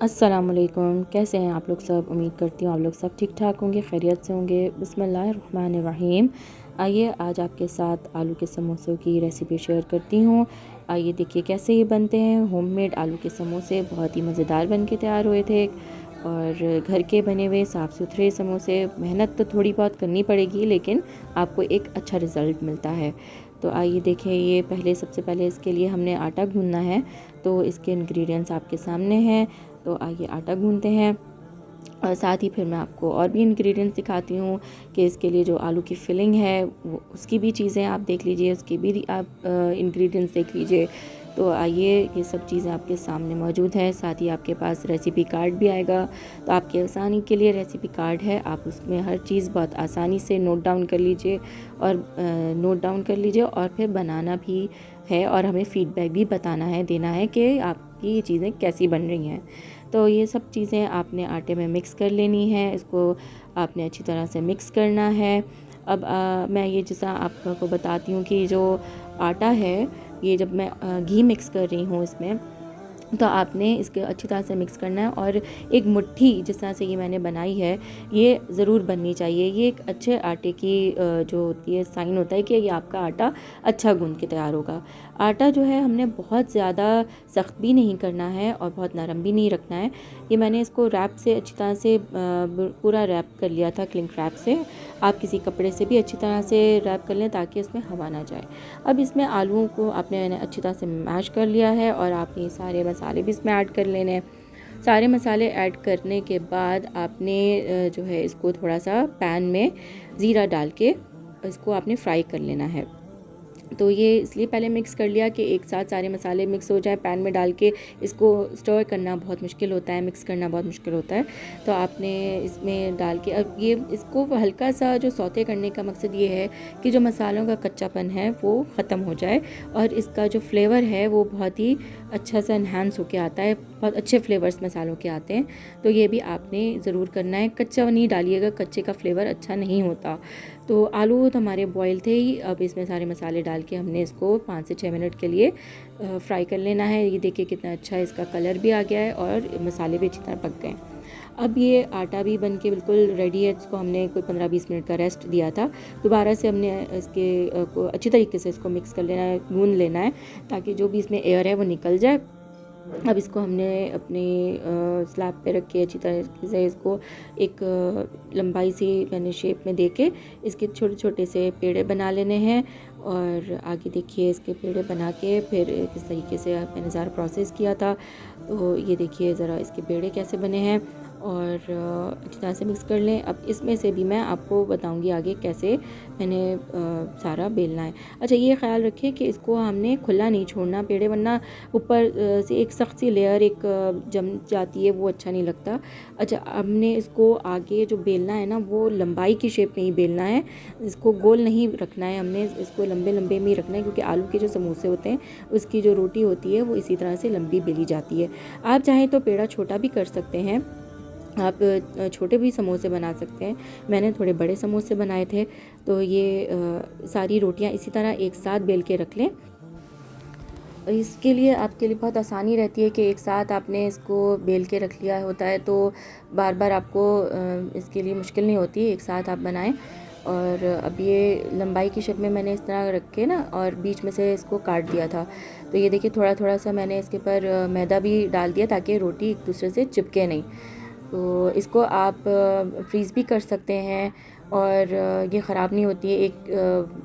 अस्सलामुअलैकुम, कैसे हैं आप लोग सब। उम्मीद करती हूँ आप लोग सब ठीक ठाक होंगे, खैरियत से होंगे। बिस्मिल्लाहिर्रहमानिर्रहीम। आइए आज आपके साथ आलू के समोसों की रेसिपी शेयर करती हूँ। आइए देखिए कैसे ये बनते हैं। होममेड आलू के समोसे बहुत ही मज़ेदार बन के तैयार हुए थे और घर के बने हुए साफ़ सुथरे समोसे। मेहनत तो थोड़ी बहुत करनी पड़ेगी लेकिन आपको एक अच्छा रिज़ल्ट मिलता है। तो आइए देखें, ये सबसे पहले इसके लिए हमने आटा गूंदना है। तो इसके इंग्रेडिएंट्स आपके सामने हैं। तो आइए आटा गूंदते हैं और साथ ही फिर मैं आपको और भी इंग्रेडिएंट्स दिखाती हूँ कि इसके लिए जो आलू की फिलिंग है वो उसकी भी चीज़ें आप देख लीजिए, उसकी भी आप इंग्रेडिएंट्स देख लीजिए। तो आइए, ये सब चीज़ें आपके सामने मौजूद हैं। साथ ही आपके पास रेसिपी कार्ड भी आएगा। तो आपके आसानी के लिए रेसिपी कार्ड है, आप उसमें हर चीज़ बहुत आसानी से नोट डाउन कर लीजिए और फिर बनाना भी है और हमें फ़ीडबैक भी देना है कि आपकी ये चीज़ें कैसी बन रही हैं। तो ये सब चीज़ें आपने आटे में मिक्स कर लेनी है। इसको आपने अच्छी तरह से मिक्स करना है। अब मैं ये जैसा आपको बताती हूँ कि जो आटा है, ये जब मैं घी मिक्स कर रही हूँ इसमें, तो आपने इसके अच्छी तरह से मिक्स करना है। और एक मुट्ठी जिस तरह से ये मैंने बनाई है, ये ज़रूर बननी चाहिए। ये एक अच्छे आटे की जो होती है साइन होता है कि ये आपका आटा अच्छा गूंद के तैयार होगा। आटा जो है हमने बहुत ज़्यादा सख्त भी नहीं करना है और बहुत नरम भी नहीं रखना है। ये मैंने इसको रैप से अच्छी तरह से पूरा रैप कर लिया था, क्लिंग रैप से। आप किसी कपड़े से भी अच्छी तरह से रैप कर लें ताकि इसमें हवा ना जाए। अब इसमें आलूओं को मैंने अच्छी तरह से मैश कर लिया है और आपने सारे मसाले भी इसमें ऐड कर लेने हैं। सारे मसाले ऐड करने के बाद आपने जो है इसको थोड़ा सा पैन में ज़ीरा डाल के इसको आपने फ्राई कर लेना है। तो ये इसलिए पहले मिक्स कर लिया कि एक साथ सारे मसाले मिक्स हो जाए। पैन में डाल के इसको स्टर करना बहुत मुश्किल होता है, मिक्स करना बहुत मुश्किल होता है। तो आपने इसमें डाल के अब ये इसको हल्का सा जो सौते करने का मकसद ये है कि जो मसालों का कच्चापन है वो ख़त्म हो जाए और इसका जो फ्लेवर है वो बहुत ही अच्छा सा इन्हांस होके आता है। बहुत अच्छे फ्लेवर्स मसालों के आते हैं। तो ये भी आपने ज़रूर करना है। कच्चा नहीं डालिएगा, कच्चे का फ्लेवर अच्छा नहीं होता। तो आलू तो हमारे बॉयल थे ही। अब इसमें सारे मसाले डाल के हमने इसको 5 से 6 मिनट के लिए फ्राई कर लेना है। ये देखिए कितना अच्छा इसका कलर भी आ गया है और मसाले भी अच्छी तरह पक गए। अब ये आटा भी बन के बिल्कुल रेडी है। इसको हमने कोई 15-20 मिनट का रेस्ट दिया था। दोबारा से हमने इसके को अच्छी तरीके से इसको मिक्स कर लेना है, गूंद लेना है ताकि जो भी इसमें एयर है वो निकल जाए। अब इसको हमने अपने स्लैब पे रख के अच्छी तरह से इसको एक लंबाई सी मैंने शेप में दे के इसके छोटे छोटे से पेड़े बना लेने हैं। और आगे देखिए इसके पेड़े बना के फिर किस तरीके से मैंने ज़रा प्रोसेस किया था। तो ये देखिए ज़रा इसके पेड़े कैसे बने हैं और अच्छी तरह से मिक्स कर लें। अब इसमें से भी मैं आपको बताऊंगी आगे कैसे मैंने सारा बेलना है। अच्छा, ये ख्याल रखें कि इसको हमने खुला नहीं छोड़ना पेड़े, वरना ऊपर से एक सख्त सी लेयर जम जाती है, वो अच्छा नहीं लगता। अच्छा, हमने इसको आगे जो बेलना है ना वो लंबाई की शेप में ही बेलना है। इसको गोल नहीं रखना है, हमने इसको लंबे लंबे में ही रखना है क्योंकि आलू के जो समोसे होते हैं उसकी जो रोटी होती है वो इसी तरह से लंबी बेली जाती है। आप चाहें तो पेड़ा छोटा भी कर सकते हैं, आप छोटे भी समोसे बना सकते हैं। मैंने थोड़े बड़े समोसे बनाए थे। तो ये सारी रोटियां इसी तरह एक साथ बेल के रख लें। और इसके लिए आपके लिए बहुत आसानी रहती है कि एक साथ आपने इसको बेल के रख लिया होता है तो बार बार आपको इसके लिए मुश्किल नहीं होती, एक साथ आप बनाएं। और अब ये लंबाई की शेप में मैंने इस तरह रख के ना और बीच में से इसको काट दिया था। तो ये देखिए थोड़ा थोड़ा सा मैंने इसके ऊपर मैदा भी डाल दिया ताकि रोटी एक दूसरे से चिपके नहीं। तो इसको आप फ्रीज़ भी कर सकते हैं और ये ख़राब नहीं होती है। एक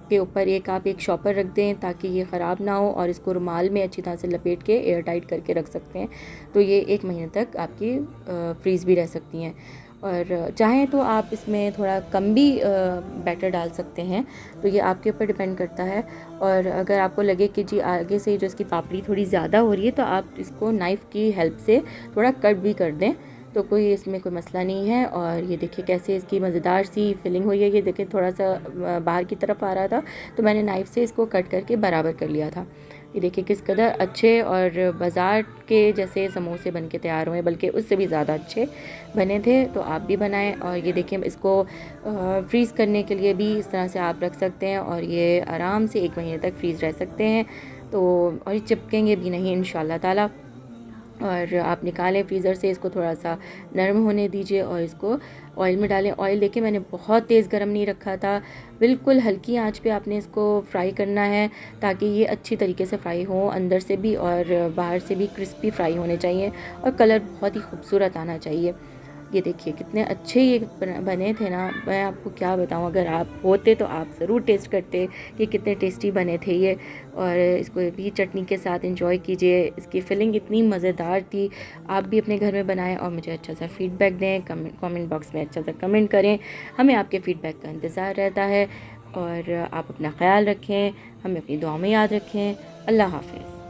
के ऊपर आप एक शॉपर रख दें ताकि ये ख़राब ना हो और इसको रुमाल में अच्छी तरह से लपेट के एयर टाइट करके रख सकते हैं। तो ये 1 महीने तक आपकी फ्रीज़ भी रह सकती हैं। और चाहें तो आप इसमें थोड़ा कम भी बैटर डाल सकते हैं। तो ये आपके ऊपर डिपेंड करता है। और अगर आपको लगे कि जी आगे से जो इसकी पापड़ी थोड़ी ज़्यादा हो रही है तो आप इसको नाइफ़ की हेल्प से थोड़ा कट भी कर दें, तो कोई इसमें कोई मसला नहीं है। और ये देखिए कैसे इसकी मज़ेदार सी फिलिंग हुई है। ये देखिए थोड़ा सा बाहर की तरफ आ रहा था तो मैंने नाइफ़ से इसको कट करके बराबर कर लिया था। ये देखिए किस कदर अच्छे और बाज़ार के जैसे समोसे बन के तैयार हुए, बल्कि उससे भी ज़्यादा अच्छे बने थे। तो आप भी बनाएं। और ये देखिए इसको फ्रीज़ करने के लिए भी इस तरह से आप रख सकते हैं और ये आराम से 1 महीने तक फ्रीज़ रह सकते हैं। तो और ये चिपकेंगे भी नहीं इंशाल्लाह ताला। और आप निकालें फ्रीज़र से, इसको थोड़ा सा नरम होने दीजिए और इसको ऑयल में डालें। ऑयल देखिए मैंने बहुत तेज़ गरम नहीं रखा था, बिल्कुल हल्की आंच पे आपने इसको फ्राई करना है ताकि ये अच्छी तरीके से फ्राई हो, अंदर से भी और बाहर से भी क्रिस्पी फ्राई होने चाहिए और कलर बहुत ही खूबसूरत आना चाहिए। ये देखिए कितने अच्छे ये बने थे ना, मैं आपको क्या बताऊं, अगर आप होते तो आप ज़रूर टेस्ट करते कि कितने टेस्टी बने थे ये। और इसको भी चटनी के साथ एंजॉय कीजिए, इसकी फिलिंग इतनी मज़ेदार थी। आप भी अपने घर में बनाएं और मुझे अच्छा सा फीडबैक दें, कमेंट बॉक्स में अच्छा सा कमेंट करें, हमें आपके फ़ीडबैक का इंतज़ार रहता है। और आप अपना ख्याल रखें, हमें अपनी दुआ में याद रखें। अल्लाह हाफ़िज़।